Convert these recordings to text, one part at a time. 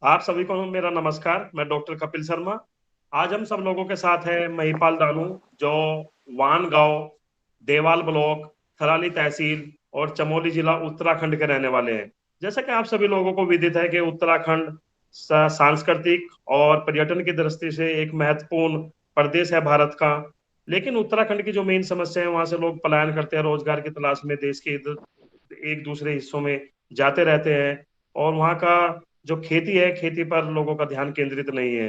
आप सभी को मेरा नमस्कार। मैं डॉक्टर कपिल शर्मा। आज हम सब लोगों के साथ हैं महिपाल दानू, जो वान गांव, देवाल ब्लॉक, थराली तहसील और चमोली जिला उत्तराखंड के रहने वाले हैं। जैसा कि आप सभी लोगों को विदित है कि उत्तराखंड सांस्कृतिक और पर्यटन की दृष्टि से एक महत्वपूर्ण प्रदेश है भारत का। लेकिन उत्तराखंड की जो मेन समस्या है, वहां से लोग पलायन करते हैं रोजगार की तलाश में, देश के इधर एक दूसरे हिस्सों में जाते रहते हैं। और वहाँ का जो खेती है, खेती पर लोगों का ध्यान केंद्रित नहीं है।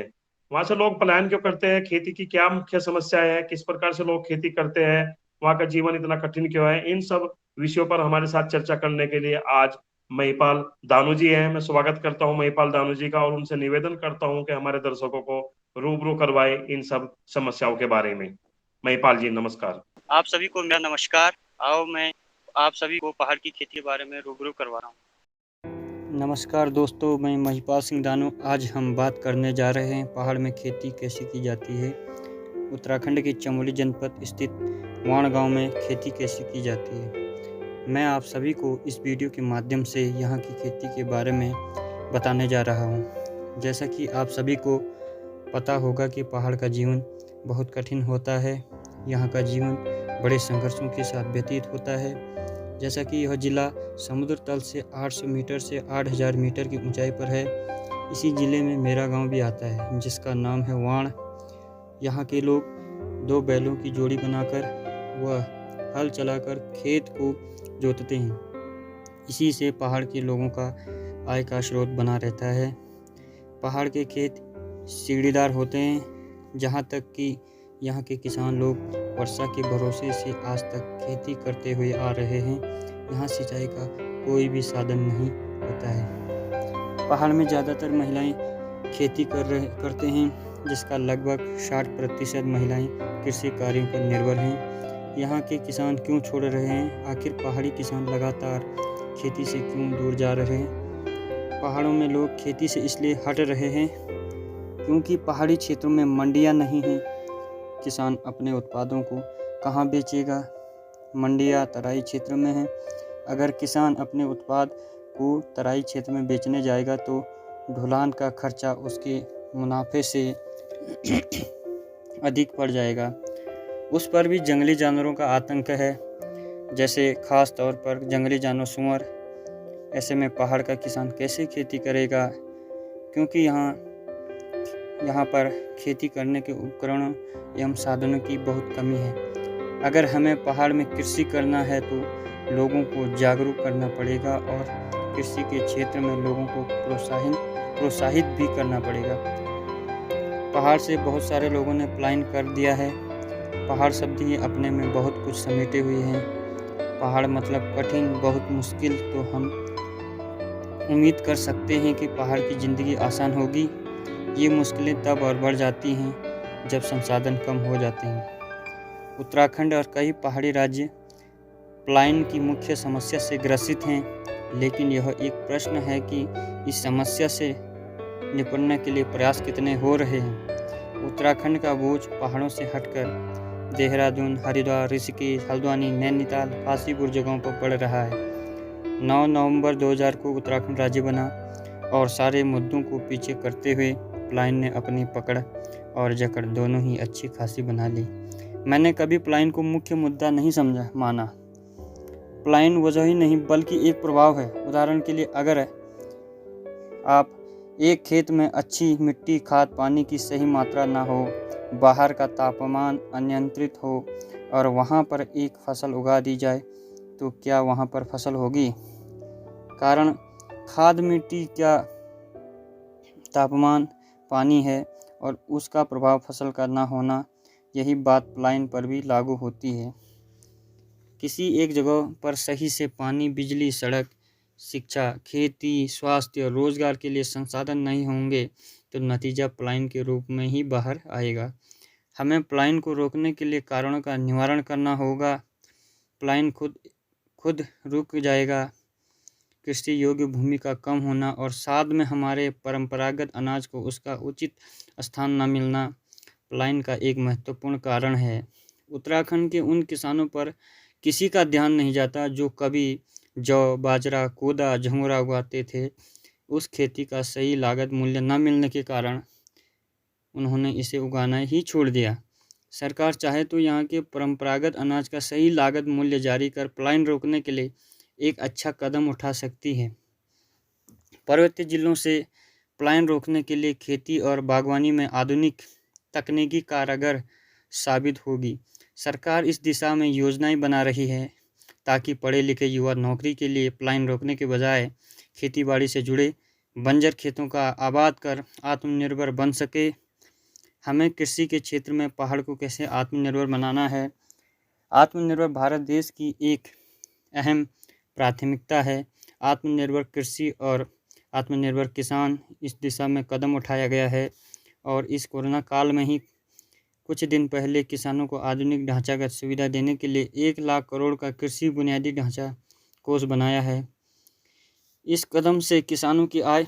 वहां से लोग पलायन क्यों करते हैं? खेती की क्या मुख्य समस्या है? किस प्रकार से लोग खेती करते हैं? वहाँ का जीवन इतना कठिन क्यों है? इन सब विषयों पर हमारे साथ चर्चा करने के लिए आज महिपाल दानू जी हैं। मैं स्वागत करता हूं महिपाल दानू जी का, और उनसे निवेदन करता हूं कि हमारे दर्शकों को रूबरू करवाए इन सब समस्याओं के बारे में। महिपाल जी, नमस्कार। आप सभी को मेरा नमस्कार। आओ मैं आप सभी को पहाड़ की खेती के बारे में रूबरू करवा रहा हूँ। नमस्कार दोस्तों, मैं महिपाल सिंह दानू। आज हम बात करने जा रहे हैं पहाड़ में खेती कैसे की जाती है। उत्तराखंड के चमोली जनपद स्थित वाण गांव में खेती कैसे की जाती है। मैं आप सभी को इस वीडियो के माध्यम से यहाँ की खेती के बारे में बताने जा रहा हूँ। जैसा कि आप सभी को पता होगा कि पहाड़ का जीवन बहुत कठिन होता है। यहाँ का जीवन बड़े संघर्षों के साथ व्यतीत होता है। जैसा कि यह जिला समुद्र तल से 800 मीटर से 8000 मीटर की ऊंचाई पर है। इसी जिले में मेरा गांव भी आता है, जिसका नाम है वाण। यहाँ के लोग 2 बैलों की जोड़ी बनाकर वह हल चलाकर खेत को जोतते हैं। इसी से पहाड़ के लोगों का आय का स्रोत बना रहता है। पहाड़ के खेत सीढ़ीदार होते हैं, जहाँ तक कि यहाँ के किसान लोग वर्षा के भरोसे से आज तक खेती करते हुए आ रहे हैं। यहाँ सिंचाई का कोई भी साधन नहीं होता है। पहाड़ में ज़्यादातर महिलाएं खेती करते हैं, जिसका लगभग 60% महिलाएं कृषि कार्यों पर निर्भर हैं। यहाँ के किसान क्यों छोड़ रहे हैं? आखिर पहाड़ी किसान लगातार खेती से क्यों दूर जा रहे हैं? पहाड़ों में लोग खेती से इसलिए हट रहे हैं क्योंकि पहाड़ी क्षेत्रों में मंडियाँ नहीं हैं। किसान अपने उत्पादों को कहाँ बेचेगा? मंडियाँ तराई क्षेत्र में हैं। अगर किसान अपने उत्पाद को तराई क्षेत्र में बेचने जाएगा तो ढुलान का खर्चा उसके मुनाफे से अधिक पड़ जाएगा। उस पर भी जंगली जानवरों का आतंक है, जैसे खास तौर पर जंगली जानवर सूअर। ऐसे में पहाड़ का किसान कैसे खेती करेगा? क्योंकि यहाँ पर खेती करने के उपकरणों एवं साधनों की बहुत कमी है। अगर हमें पहाड़ में कृषि करना है तो लोगों को जागरूक करना पड़ेगा और कृषि के क्षेत्र में लोगों को प्रोत्साहित भी करना पड़ेगा। पहाड़ से बहुत सारे लोगों ने पलायन कर दिया है। पहाड़ शब्द ही अपने में बहुत कुछ समेटे हुए हैं। पहाड़ मतलब कठिन, बहुत मुश्किल। तो हम उम्मीद कर सकते हैं कि पहाड़ की ज़िंदगी आसान होगी। ये मुश्किलें तब और बढ़ जाती हैं जब संसाधन कम हो जाते हैं। उत्तराखंड और कई पहाड़ी राज्य पलायन की मुख्य समस्या से ग्रसित हैं, लेकिन यह एक प्रश्न है कि इस समस्या से निपटने के लिए प्रयास कितने हो रहे हैं। उत्तराखंड का बोझ पहाड़ों से हटकर देहरादून, हरिद्वार, ऋषिकेश, हल्द्वानी, नैनीताल, हाजीपुर जगहों पर पड़ रहा है। 9 नवंबर 2000 को उत्तराखंड राज्य बना और सारे मुद्दों को पीछे करते हुए पलायन ने अपनी पकड़ और जकड़ दोनों ही अच्छी खासी बना ली। मैंने कभी पलायन को मुख्य मुद्दा नहीं माना। पलायन वजह ही नहीं बल्कि एक प्रभाव है। उदाहरण के लिए, अगर आप एक खेत में अच्छी मिट्टी, खाद, पानी की सही मात्रा ना हो, बाहर का तापमान अनियंत्रित हो और वहाँ पर एक फसल उगा दी जाए तो क्या वहाँ पर फसल होगी? कारण खाद, मिट्टी, क्या तापमान, पानी है और उसका प्रभाव फसल का ना होना। यही बात पलायन पर भी लागू होती है। किसी एक जगह पर सही से पानी, बिजली, सड़क, शिक्षा, खेती, स्वास्थ्य और रोजगार के लिए संसाधन नहीं होंगे तो नतीजा पलायन के रूप में ही बाहर आएगा। हमें पलायन को रोकने के लिए कारणों का निवारण करना होगा। पलायन खुद रुक जाएगा। कृषि योग्य भूमि का कम होना और साथ में हमारे परंपरागत अनाज को उसका उचित स्थान न मिलना पलायन का एक महत्वपूर्ण कारण है। उत्तराखंड के उन किसानों पर किसी का ध्यान नहीं जाता जो कभी जौ, बाजरा, कोदा, झंगोरा उगाते थे। उस खेती का सही लागत मूल्य न मिलने के कारण उन्होंने इसे उगाना ही छोड़ दिया। सरकार चाहे तो यहाँ के परंपरागत अनाज का सही लागत मूल्य जारी कर पलायन रोकने के लिए एक अच्छा कदम उठा सकती है। पर्वतीय जिलों से पलायन रोकने के लिए खेती और बागवानी में आधुनिक तकनीकी कारगर साबित होगी। सरकार इस दिशा में योजनाएं बना रही है ताकि पढ़े लिखे युवा नौकरी के लिए पलायन रोकने के बजाय खेतीबाड़ी से जुड़े बंजर खेतों का आबाद कर आत्मनिर्भर बन सके। हमें कृषि के क्षेत्र में पहाड़ को कैसे आत्मनिर्भर बनाना है। आत्मनिर्भर भारत देश की एक अहम प्राथमिकता है। आत्मनिर्भर कृषि और आत्मनिर्भर किसान इस दिशा में कदम उठाया गया है और इस कोरोना काल में ही कुछ दिन पहले किसानों को आधुनिक ढांचागत सुविधा देने के लिए 1 लाख करोड़ का कृषि बुनियादी ढांचा कोष बनाया है। इस कदम से किसानों की आय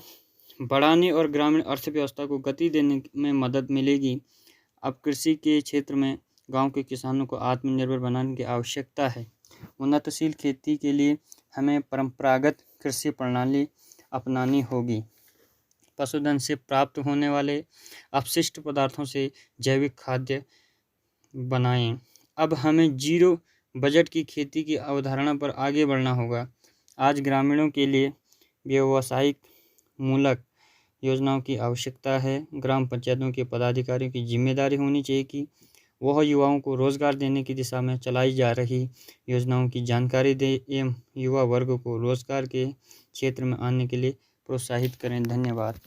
बढ़ाने और ग्रामीण अर्थव्यवस्था को गति देने में मदद मिलेगी। अब कृषि के क्षेत्र में गांव के किसानों को आत्मनिर्भर बनाने की आवश्यकता है। उन्नतशील खेती के लिए हमें परंपरागत कृषि प्रणाली अपनानी होगी। पशुधन से प्राप्त होने वाले अपशिष्ट पदार्थों से जैविक खाद्य बनाएं। अब हमें जीरो बजट की खेती की अवधारणा पर आगे बढ़ना होगा। आज ग्रामीणों के लिए व्यावसायिक मूलक योजनाओं की आवश्यकता है। ग्राम पंचायतों के पदाधिकारियों की जिम्मेदारी होनी चाहिए कि वह युवाओं को रोजगार देने की दिशा में चलाई जा रही योजनाओं की जानकारी दें एवं युवा वर्ग को रोजगार के क्षेत्र में आने के लिए प्रोत्साहित करें। धन्यवाद।